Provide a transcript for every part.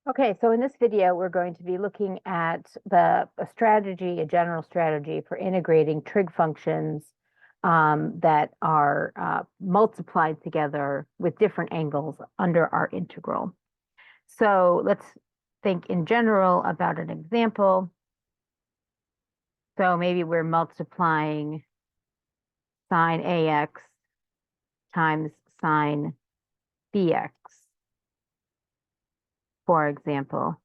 Okay, so in this video, we're going to be looking at a general strategy for integrating trig functions that are multiplied together with different angles under our integral. So let's think in general about an example. So maybe we're multiplying sine AX times sine BX, for example,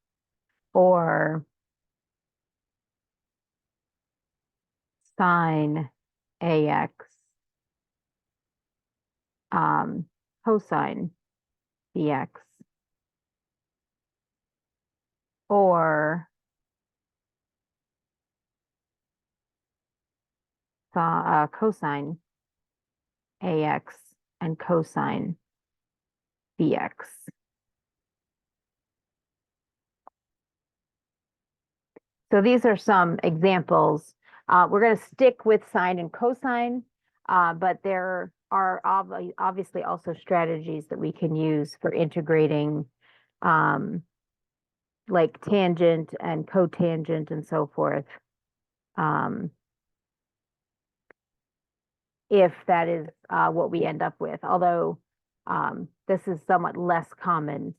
or sine AX cosine BX, or cosine AX and cosine BX. So these are some examples. We're going to stick with sine and cosine, but there are obviously also strategies that we can use for integrating like tangent and cotangent and so forth, if that is what we end up with, although this is somewhat less common.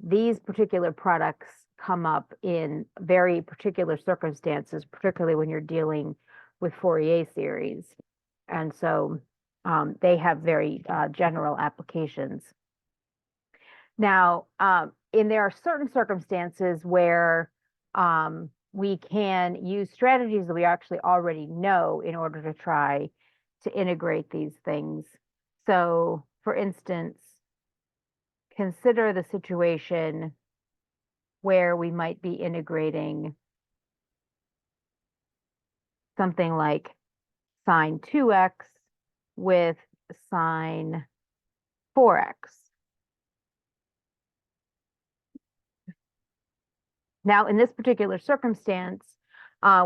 These particular products come up in very particular circumstances, particularly when you're dealing with Fourier series. And so they have very general applications. Now, there are certain circumstances where we can use strategies that we actually already know in order to try to integrate these things. So, for instance, consider the situation where we might be integrating something like sine 2x with sine 4x. Now, in this particular circumstance,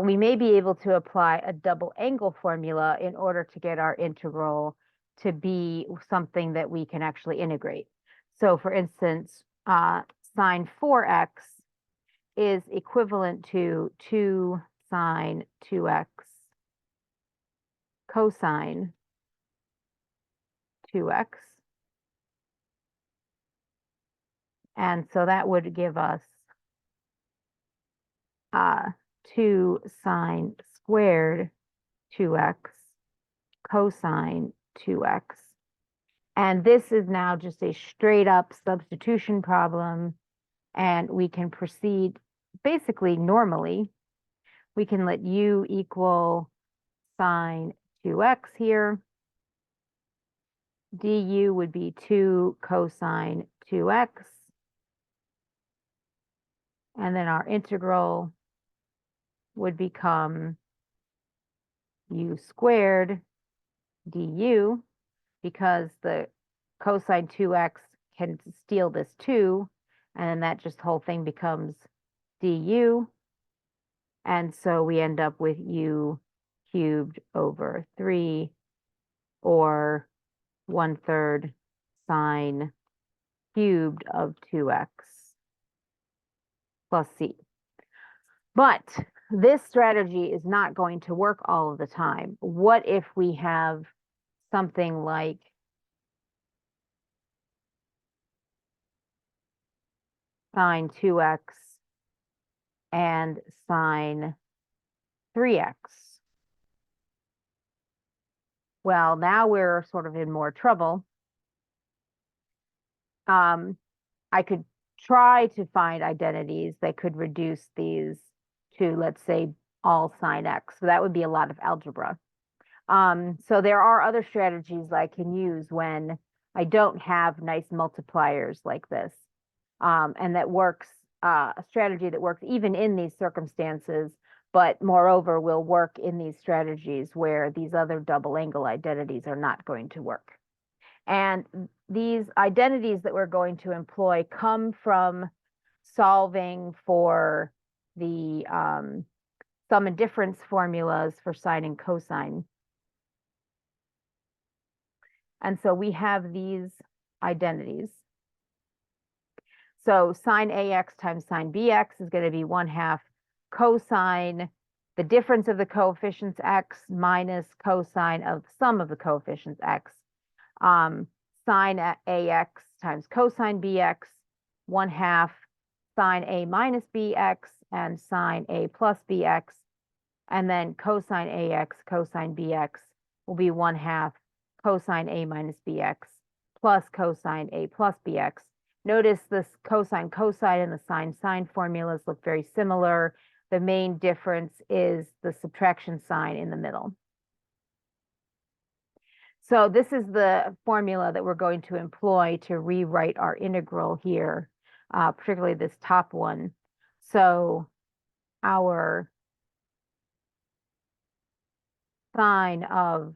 we may be able to apply a double angle formula in order to get our integral to be something that we can actually integrate. So, for instance, sine 4x is equivalent to 2 sine 2x cosine 2x. And so that would give us 2 sine squared 2x cosine 2x. And this is now just a straight up substitution problem, and we can proceed basically normally. We can let u equal sine 2x here. Du would be 2 cosine 2x. And then our integral would become u squared du, because the cosine 2x can steal this 2, and then that just whole thing becomes du. And so we end up with u cubed over 3, or 1/3 sine cubed of 2x plus c. But this strategy is not going to work all of the time. What if we have something like sine 2x and sine 3x? Well, now we're sort of in more trouble. I could try to find identities that could reduce these to, let's say, all sine x. So that would be a lot of algebra. So there are other strategies I can use when I don't have nice multipliers like this. And that works, a strategy that works even in these circumstances, but moreover will work in these strategies where these other double angle identities are not going to work. And these identities that we're going to employ come from solving for the sum and difference formulas for sine and cosine. And so we have these identities. So sine AX times sine BX is going to be 1/2 cosine, the difference of the coefficients X minus cosine of the sum of the coefficients X. Sine AX times cosine BX, 1/2 sine A minus BX and sine A plus BX. And then cosine AX, cosine BX will be 1/2 cosine A minus BX plus cosine A plus BX. Notice this cosine and the sine formulas look very similar. The main difference is the subtraction sign in the middle. So this is the formula that we're going to employ to rewrite our integral here, particularly this top one. So our sine of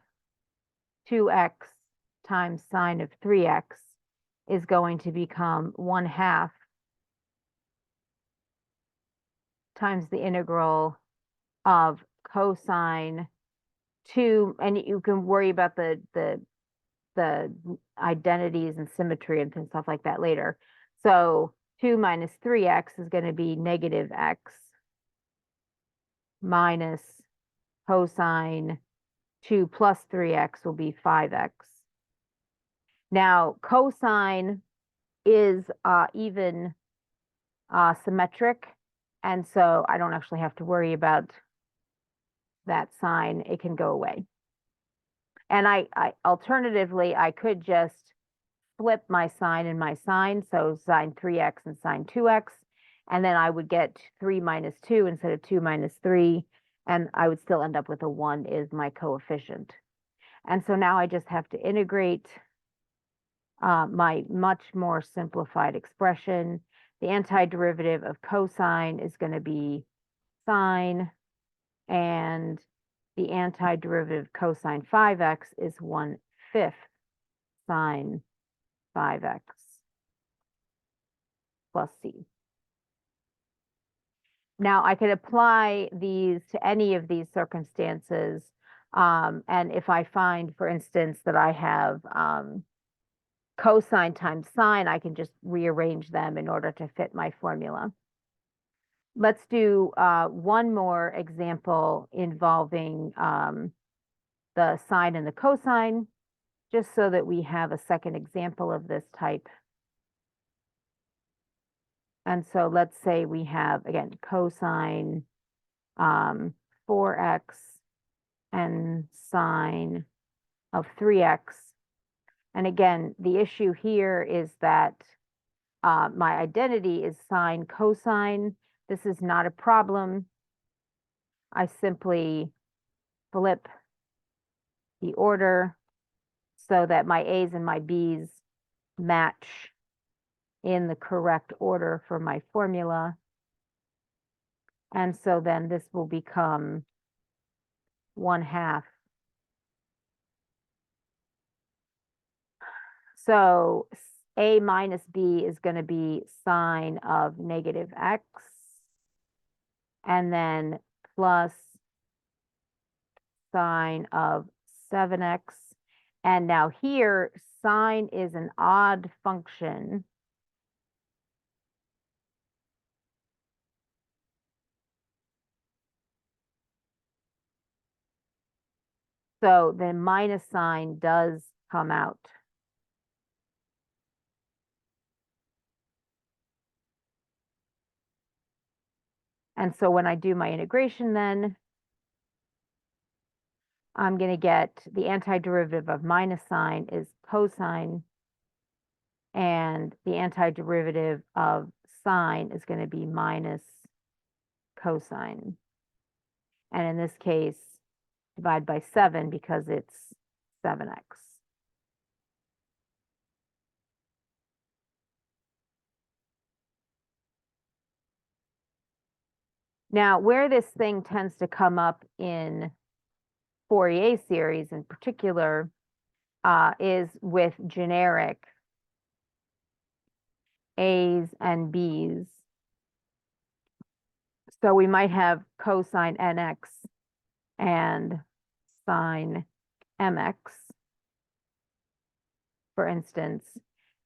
2x times sine of 3x is going to become 1/2 times the integral of cosine 2, and you can worry about the identities and symmetry and stuff like that later. So 2 minus 3x is going to be negative x minus cosine 2 plus 3x will be 5x. Now, cosine is even symmetric, and so I don't actually have to worry about that sign. It can go away. And I alternatively, I could just flip my sine and my sine, so sine 3x and sine 2x, and then I would get 3 minus 2 instead of 2 minus 3, and I would still end up with a 1 is my coefficient. And so now I just have to integrate my much more simplified expression. The antiderivative of cosine is going to be sine, and the antiderivative of cosine 5x is 1/5 sine 5x plus c. Now I could apply these to any of these circumstances. And if I find, for instance, that I have cosine times sine, I can just rearrange them in order to fit my formula. Let's do one more example involving the sine and the cosine, just so that we have a second example of this type. And so let's say we have, again, cosine 4x and sine of 3x. And again, the issue here is that my identity is sine cosine. This is not a problem. I simply flip the order so that my A's and my B's match in the correct order for my formula. And so then this will become 1/2. So A minus B is going to be sine of negative x, and then plus sine of 7x. And now here, sine is an odd function. So the minus sign does come out. And so when I do my integration then, I'm going to get the antiderivative of minus sine is cosine, and the antiderivative of sine is going to be minus cosine. And in this case, divide by 7 because it's 7x. Now, where this thing tends to come up in Fourier series in particular is with generic A's and B's. So we might have cosine nx and sine mx, for instance.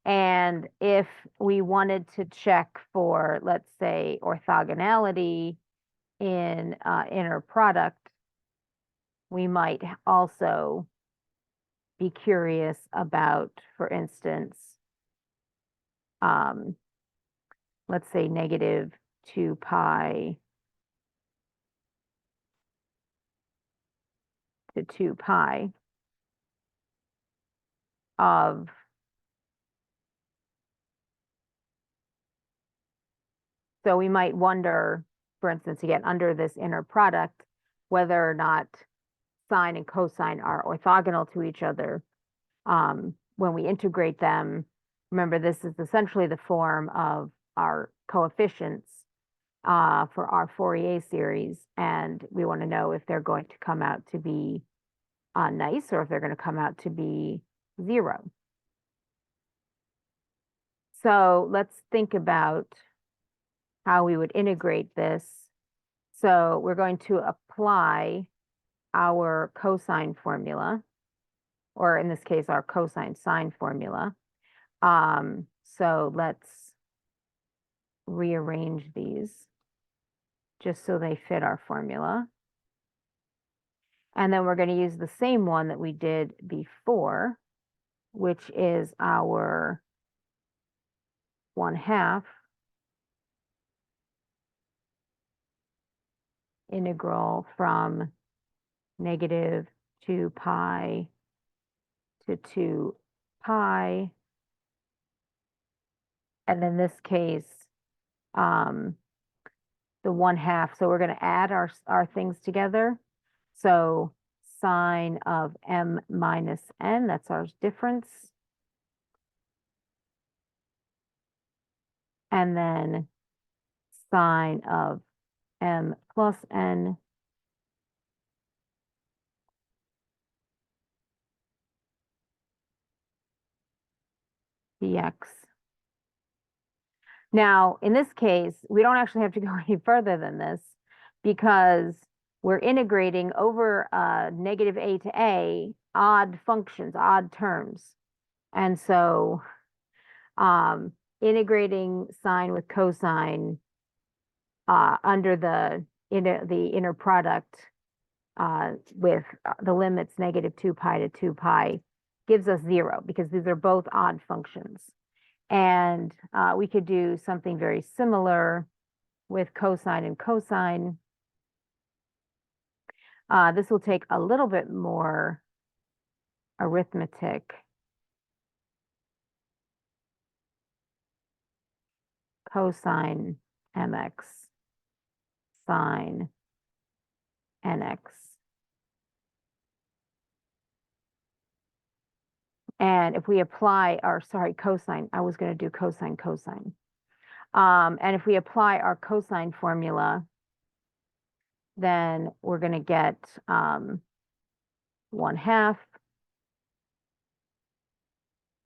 And if we wanted to check for, let's say, orthogonality in inner product, we might also be curious about, for instance, um, let's say negative 2 pi to 2 pi of, so we might wonder, for instance, again, under this inner product, whether or not sine and cosine are orthogonal to each other. When we integrate them, remember, this is essentially the form of our coefficients for our Fourier series, and we want to know if they're going to come out to be nice or if they're going to come out to be 0. So let's think about how we would integrate this. So we're going to apply our cosine formula, or in this case, our cosine sine formula. So let's rearrange these just so they fit our formula. And then we're going to use the same one that we did before, which is our 1/2 integral from negative 2 pi to 2 pi. And in this case, the 1/2. So we're going to add our things together. So sine of m minus n, that's our difference. And then sine of m plus n dx. Now, in this case, we don't actually have to go any further than this because we're integrating over negative a to a, odd functions, odd terms. And so integrating sine with cosine under the inner product with the limits negative 2 pi to 2 pi gives us 0 because these are both odd functions. And we could do something very similar with cosine and cosine. This will take a little bit more arithmetic. Cosine mx sine nx. And if we apply our, sorry, cosine, I was going to do cosine, cosine. And if we apply our cosine formula, then we're going to get 1/2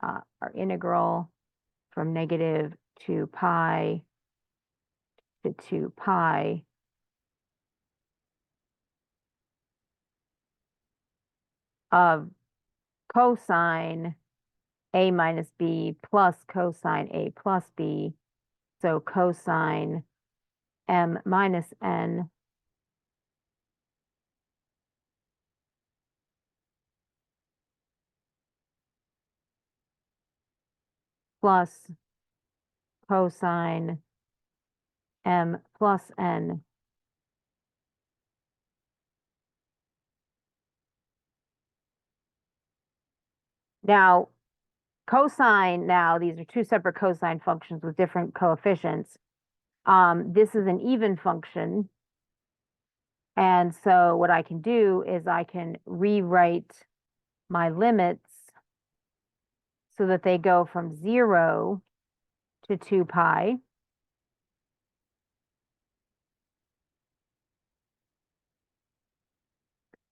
our integral from negative 2 pi to 2 pi of cosine a minus b plus cosine a plus b. So cosine m minus n plus cosine m plus n now cosine, now these are two separate cosine functions with different coefficients. This is an even function. And so what I can do is I can rewrite my limits so that they go from 0 to 2 pi.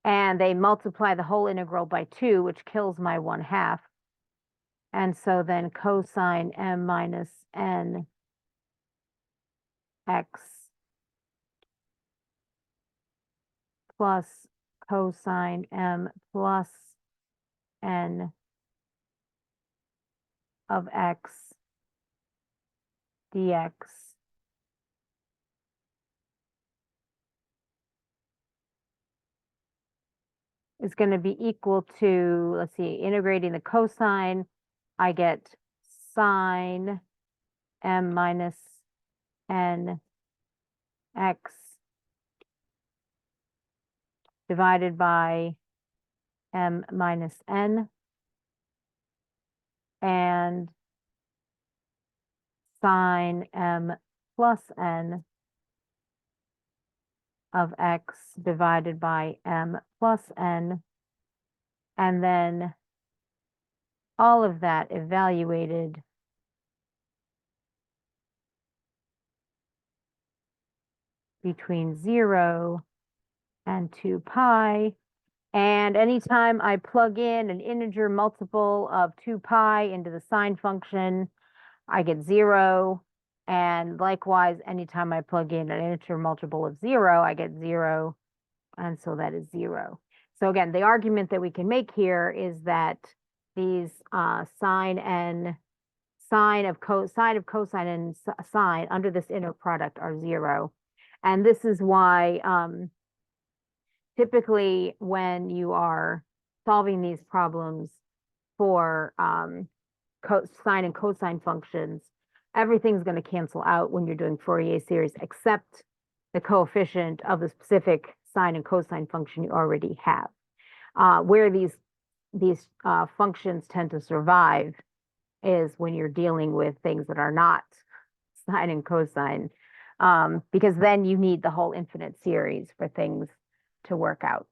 And they multiply the whole integral by 2, which kills my 1/2. And so then cosine m minus n x plus cosine m plus n of x dx is going to be equal to, let's see, integrating the cosine, I get sine m minus n x divided by m minus n, and sine m plus n of x divided by m plus n, and then all of that evaluated between 0 and 2 pi. And anytime I plug in an integer multiple of 2 pi into the sine function, I get 0. And likewise, anytime I plug in an integer multiple of 0, I get 0. And so that is 0. So again, the argument that we can make here is that these sine of cosine and sine under this inner product are 0. And this is why typically when you are solving these problems for sine and cosine functions, everything's going to cancel out when you're doing Fourier series except the coefficient of the specific sine and cosine function you already have. Where these functions tend to survive is when you're dealing with things that are not sine and cosine, because then you need the whole infinite series for things to work out.